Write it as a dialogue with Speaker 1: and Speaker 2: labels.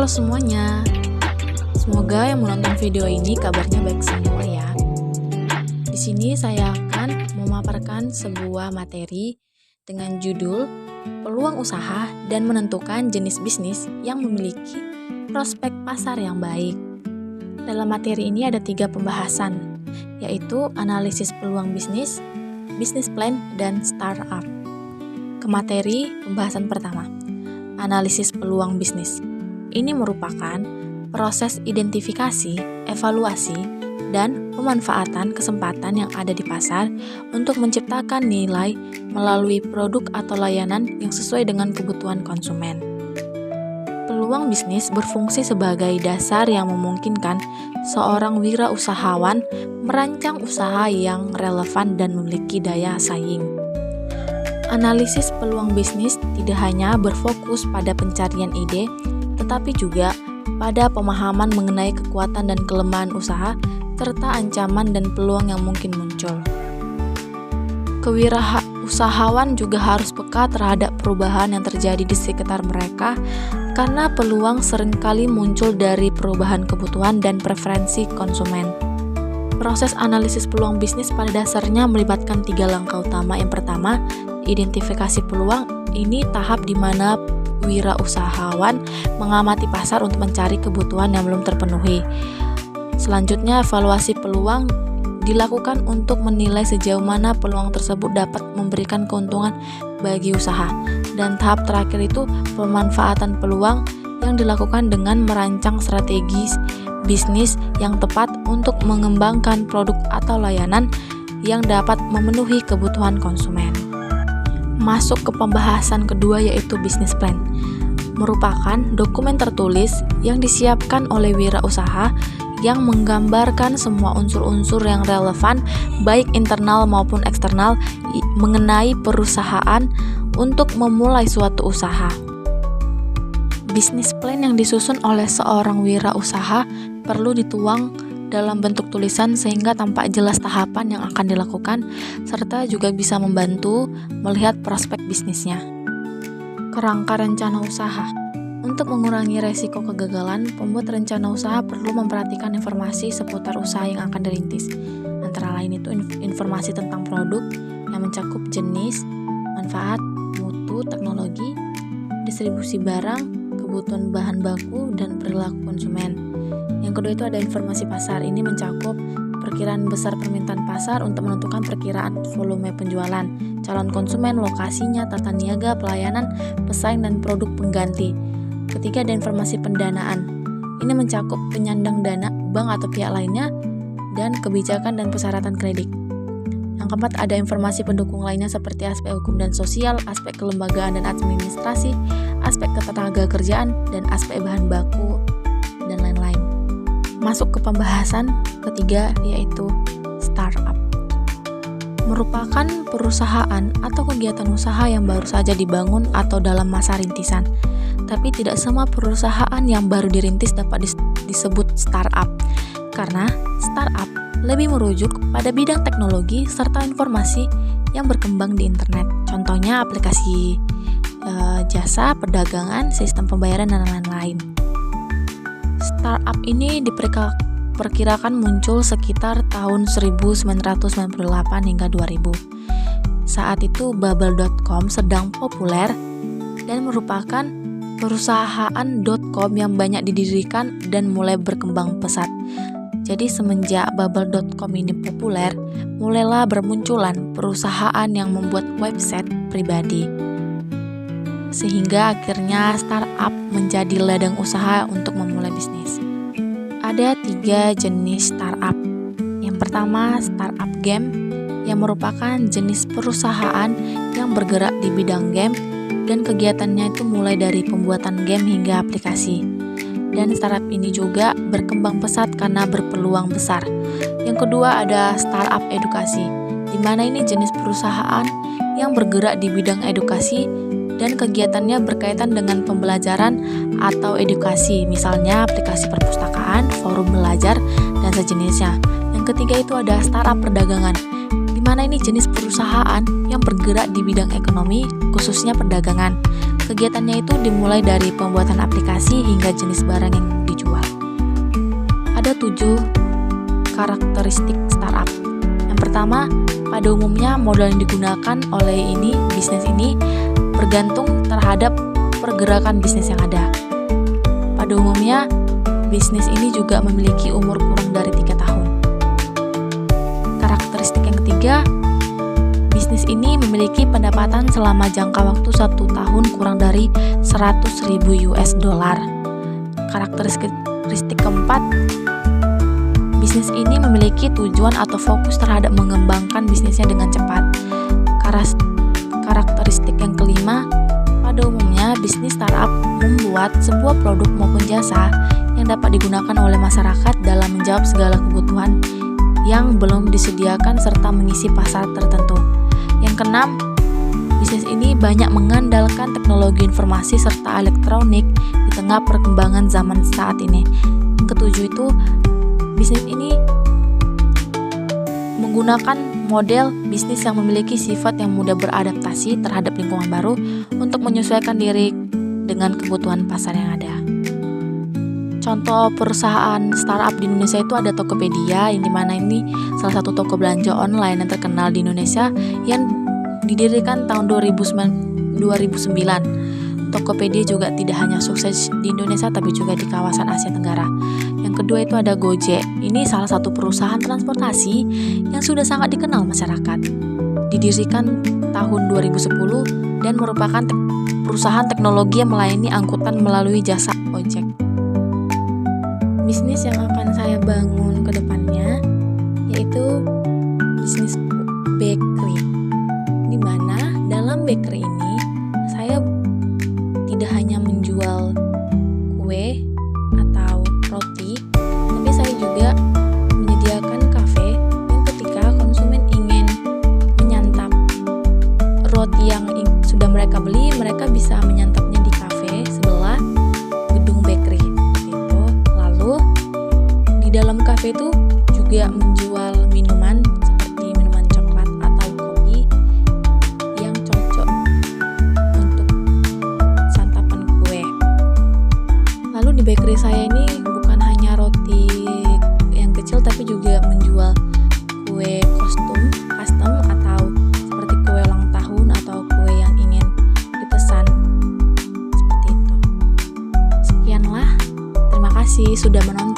Speaker 1: Halo semuanya, semoga yang menonton video ini kabarnya baik semua ya. Di sini saya akan memaparkan sebuah materi dengan judul Peluang Usaha dan Menentukan Jenis Bisnis yang Memiliki Prospek Pasar yang Baik. Dalam materi ini ada 3 pembahasan, yaitu analisis peluang bisnis, bisnis plan, dan startup. Ke materi pembahasan pertama, analisis peluang bisnis. Ini merupakan proses identifikasi, evaluasi, dan pemanfaatan kesempatan yang ada di pasar untuk menciptakan nilai melalui produk atau layanan yang sesuai dengan kebutuhan konsumen. Peluang bisnis berfungsi sebagai dasar yang memungkinkan seorang wirausahawan merancang usaha yang relevan dan memiliki daya saing. Analisis peluang bisnis tidak hanya berfokus pada pencarian ide, tetapi juga pada pemahaman mengenai kekuatan dan kelemahan usaha, serta ancaman dan peluang yang mungkin muncul. Kewirausahawan juga harus peka terhadap perubahan yang terjadi di sekitar mereka, karena peluang seringkali muncul dari perubahan kebutuhan dan preferensi konsumen. Proses analisis peluang bisnis pada dasarnya melibatkan 3 langkah utama. Yang pertama, identifikasi peluang. Ini tahap di mana wirausahawan mengamati pasar untuk mencari kebutuhan yang belum terpenuhi. Selanjutnya, evaluasi peluang dilakukan untuk menilai sejauh mana peluang tersebut dapat memberikan keuntungan bagi usaha. Dan tahap terakhir itu pemanfaatan peluang yang dilakukan dengan merancang strategi bisnis yang tepat untuk mengembangkan produk atau layanan yang dapat memenuhi kebutuhan konsumen. Masuk ke pembahasan kedua, yaitu bisnis plan. Merupakan dokumen tertulis yang disiapkan oleh wirausaha yang menggambarkan semua unsur-unsur yang relevan baik internal maupun eksternal mengenai perusahaan untuk memulai suatu usaha. Bisnis plan yang disusun oleh seorang wirausaha perlu dituang dalam bentuk tulisan sehingga tampak jelas tahapan yang akan dilakukan, serta juga bisa membantu melihat prospek bisnisnya. Kerangka rencana usaha. Untuk mengurangi resiko kegagalan, pembuat rencana usaha perlu memperhatikan informasi seputar usaha yang akan dirintis. Antara lain itu informasi tentang produk yang mencakup jenis, manfaat, mutu, teknologi, distribusi barang, kebutuhan bahan baku, dan perilaku konsumen. Yang kedua itu ada informasi pasar. Ini mencakup perkiraan besar permintaan pasar untuk menentukan perkiraan volume penjualan, calon konsumen, lokasinya, tata niaga, pelayanan, pesaing, dan produk pengganti. Ketiga ada informasi pendanaan. Ini mencakup penyandang dana, bank atau pihak lainnya, dan kebijakan dan persyaratan kredit. Yang keempat ada informasi pendukung lainnya seperti aspek hukum dan sosial, aspek kelembagaan dan administrasi, aspek ketenagakerjaan, dan aspek bahan baku, dan lain-lain. Masuk ke pembahasan ketiga, yaitu startup. Merupakan perusahaan atau kegiatan usaha yang baru saja dibangun atau dalam masa rintisan. Tapi tidak semua perusahaan yang baru dirintis dapat disebut startup, karena startup lebih merujuk pada bidang teknologi serta informasi yang berkembang di internet. Contohnya aplikasi jasa, perdagangan, sistem pembayaran, dan lain-lain. Startup ini diperkirakan muncul sekitar tahun 1998 hingga 2000. Saat itu Bubble.com sedang populer dan merupakan perusahaan .com yang banyak didirikan dan mulai berkembang pesat. Jadi semenjak Bubble.com ini populer, mulailah bermunculan perusahaan yang membuat website pribadi. Sehingga akhirnya startup menjadi ladang usaha untuk memulai bisnis. Ada 3 jenis startup. Yang pertama, startup game, yang merupakan jenis perusahaan yang bergerak di bidang game dan kegiatannya itu mulai dari pembuatan game hingga aplikasi. Dan startup ini juga berkembang pesat karena berpeluang besar. Yang kedua ada startup edukasi, di mana ini jenis perusahaan yang bergerak di bidang edukasi dan kegiatannya berkaitan dengan pembelajaran atau edukasi, misalnya aplikasi perpustakaan, forum belajar, dan sejenisnya. Yang ketiga itu ada startup perdagangan, di mana ini jenis perusahaan yang bergerak di bidang ekonomi, khususnya perdagangan. Kegiatannya itu dimulai dari pembuatan aplikasi hingga jenis barang yang dijual. Ada 7 karakteristik startup. Yang pertama, pada umumnya modal yang digunakan oleh bisnis ini bergantung terhadap pergerakan bisnis yang ada. Pada umumnya, bisnis ini juga memiliki umur kurang dari 3 tahun. Karakteristik yang ketiga, bisnis ini memiliki pendapatan selama jangka waktu 1 tahun kurang dari 100.000 US dollar. Karakteristik keempat, bisnis ini memiliki tujuan atau fokus terhadap mengembangkan bisnisnya dengan cepat. Karakteristik yang kelima, pada umumnya bisnis startup membuat sebuah produk maupun jasa yang dapat digunakan oleh masyarakat dalam menjawab segala kebutuhan yang belum disediakan serta mengisi pasar tertentu. Yang keenam, bisnis ini banyak mengandalkan teknologi informasi serta elektronik di tengah perkembangan zaman saat ini. Yang ketujuh itu, bisnis ini menggunakan model bisnis yang memiliki sifat yang mudah beradaptasi terhadap lingkungan baru untuk menyesuaikan diri dengan kebutuhan pasar yang ada. Contoh perusahaan startup di Indonesia itu ada Tokopedia, yang dimana ini salah satu toko belanja online yang terkenal di Indonesia yang didirikan tahun 2009. Tokopedia juga tidak hanya sukses di Indonesia tapi juga di kawasan Asia Tenggara. Yang kedua itu ada Gojek. Ini salah satu perusahaan transportasi yang sudah sangat dikenal masyarakat. Didirikan tahun 2010 dan merupakan perusahaan teknologi yang melayani angkutan melalui jasa ojek. Bisnis yang akan saya bangun ke depannya yaitu bisnis bakery, di mana dalam bakery ini saya tidak hanya menjual kue atau roti, tapi saya juga menyediakan kafe yang ketika konsumen ingin menyantap roti yang sudah mereka beli, mereka bisa menyantapnya di kafe sebelah gedung bakery. Dalam kafe itu juga menjual minuman seperti minuman coklat atau kopi yang cocok untuk santapan kue. Lalu di bakery saya ini bukan hanya roti yang kecil tapi juga menjual kue custom atau seperti kue ulang tahun atau kue yang ingin dipesan seperti itu. Sekianlah, terima kasih sudah menonton.